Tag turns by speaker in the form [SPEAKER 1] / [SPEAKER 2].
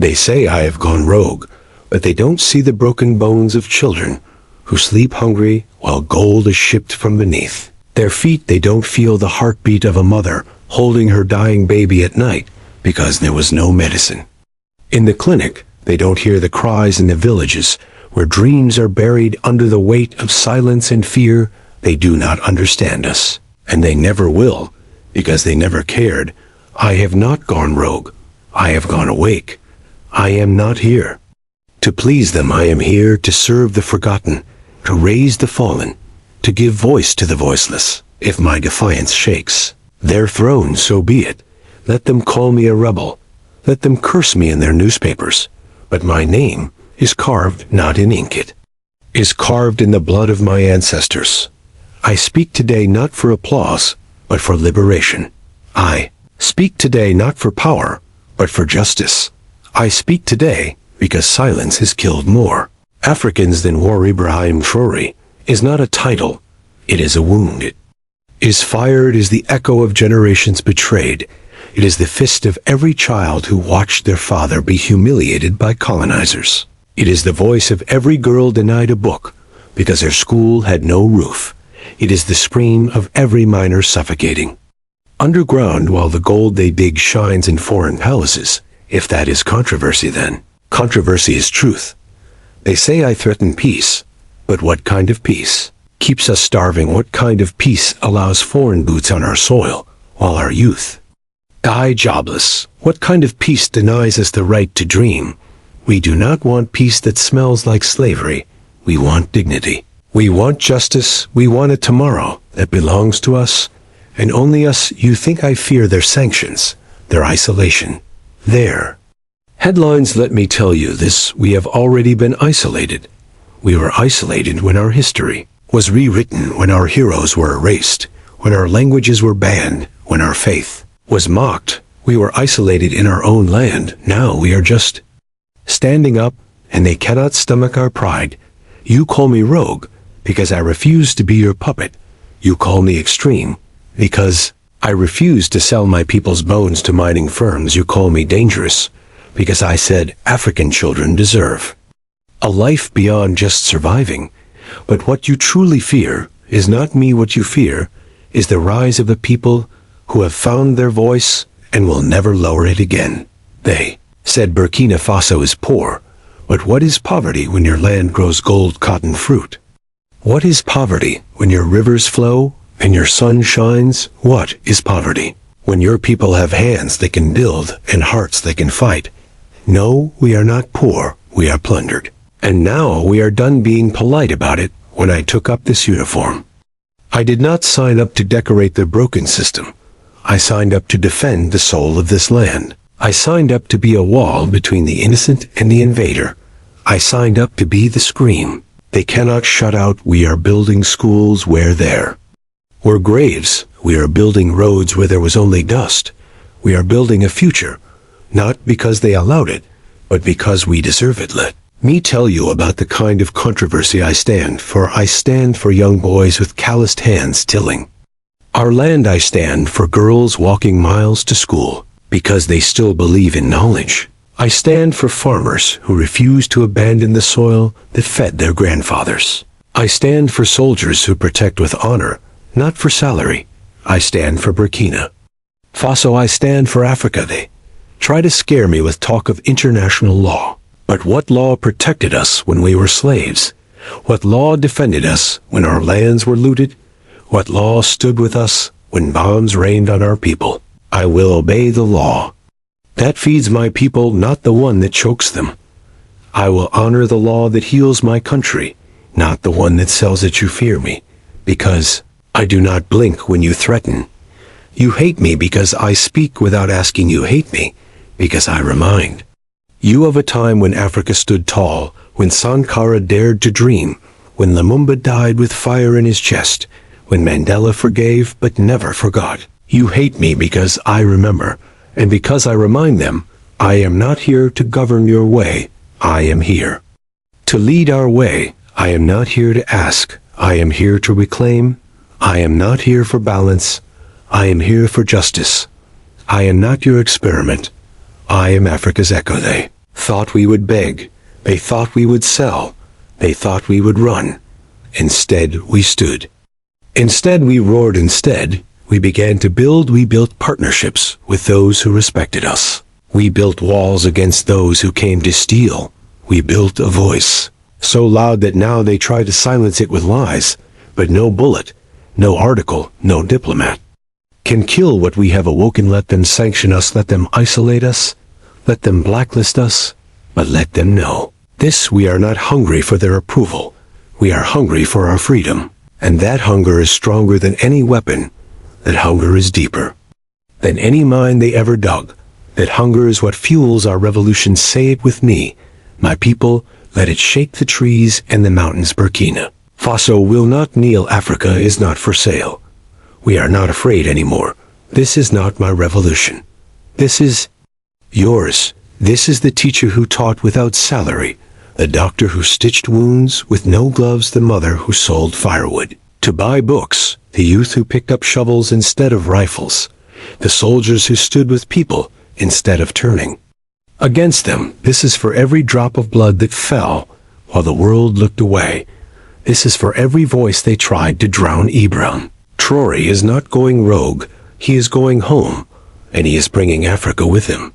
[SPEAKER 1] They say I have gone rogue, but they don't see the broken bones of children who sleep hungry while gold is shipped from beneath. Their feet, they don't feel the heartbeat of a mother holding her dying baby at night because there was no medicine. In the clinic, they don't hear the cries in the villages where dreams are buried under the weight of silence and fear. They do not understand us, and they never will, because they never cared. I have not gone rogue. I have gone awake. I am not here to please them. I am here to serve the forgotten, to raise the fallen, to give voice to the voiceless. If my defiance shakes their throne, so be it. Let them call me a rebel. Let them curse me in their newspapers. But my name is carved not in ink, it is carved in the blood of my ancestors. I speak today not for applause, but for liberation. I speak today not for power, but for justice. I speak today because silence has killed more Africans than war. Ibrahim Traoré is not a title, it is a wound. It is fire, it is the echo of generations betrayed. It is the fist of every child who watched their father be humiliated by colonizers. It is the voice of every girl denied a book because her school had no roof. It is the scream of every miner suffocating underground while the gold they dig shines in foreign palaces. If that is controversy, then controversy is truth. They say I threaten peace, but what kind of peace keeps us starving? What kind of peace allows foreign boots on our soil while our youth die jobless? What kind of peace denies us the right to dream? We do not want peace that smells like slavery. We want dignity. We want justice. We want a tomorrow that belongs to us, and only us. You think I fear their sanctions, their isolation, their headlines? Let me tell you this, we have already been isolated. We were isolated when our history was rewritten, when our heroes were erased, when our languages were banned, when our faith was mocked. We were isolated in our own land. Now we are just standing up, and they cannot stomach our pride. You call me rogue because I refuse to be your puppet. You call me extreme because I refuse to sell my people's bones to mining firms. You call me dangerous because I said African children deserve a life beyond just surviving. But what you truly fear is not me. What you fear is the rise of the people who have found their voice and will never lower it again. They said Burkina Faso is poor, but what is poverty when your land grows gold, cotton, fruit? What is poverty when your rivers flow and your sun shines? What is poverty when your people have hands that can build and hearts that can fight? No, we are not poor, we are plundered. And now we are done being polite about it. When I took up this uniform, I did not sign up to decorate the broken system. I signed up to defend the soul of this land. I signed up to be a wall between the innocent and the invader. I signed up to be the scream they cannot shut out. We are building schools where there were graves. We are building roads where there was only dust. We are building a future, not because they allowed it, but because we deserve it. Let me tell you about the kind of controversy I stand for. I stand for young boys with calloused hands tilling our land. I stand for girls walking miles to school because they still believe in knowledge. I stand for farmers who refuse to abandon the soil that fed their grandfathers. I stand for soldiers who protect with honor, not for salary. I stand for Burkina Faso. I stand for Africa. They try to scare me with talk of international law. But what law protected us when we were slaves? What law defended us when our lands were looted? What law stood with us when bombs rained on our people? I will obey the law that feeds my people, not the one that chokes them. I will honor the law that heals my country, not the one that sells it. You fear me because I do not blink when you threaten. You hate me because I speak without asking. You hate me because I remind you of a time when Africa stood tall, when Sankara dared to dream, when Lumumba died with fire in his chest, when Mandela forgave but never forgot. You hate me because I remember, and because I remind them, I am not here to govern your way. I am here to lead our way. I am not here to ask. I am here to reclaim. I am not here for balance. I am here for justice. I am not your experiment. I am Africa's echo. They thought we would beg. They thought we would sell. They thought we would run. Instead, we stood. Instead, we roared. Instead, we began to build. We built partnerships with those who respected us. We built walls against those who came to steal. We built a voice, so loud that now they try to silence it with lies, but no bullet, no article, no diplomat can kill what we have awoken. Let them sanction us, let them isolate us, let them blacklist us, but let them know this: we are not hungry for their approval. We are hungry for our freedom, and that hunger is stronger than any weapon. That hunger is deeper than any mine they ever dug. That hunger is what fuels our revolution. Say it with me, my people, let it shake the trees and the mountains. Burkina Faso will not kneel. Africa is not for sale. We are not afraid anymore. This is not my revolution. This is yours. This is the teacher who taught without salary, the doctor who stitched wounds with no gloves, the mother who sold firewood to buy books, the youth who picked up shovels instead of rifles, the soldiers who stood with people instead of turning against them. This is for every drop of blood that fell while the world looked away. This is for every voice they tried to drown. Ibrahim Traoré is not going rogue. He is going home, and he is bringing Africa with him.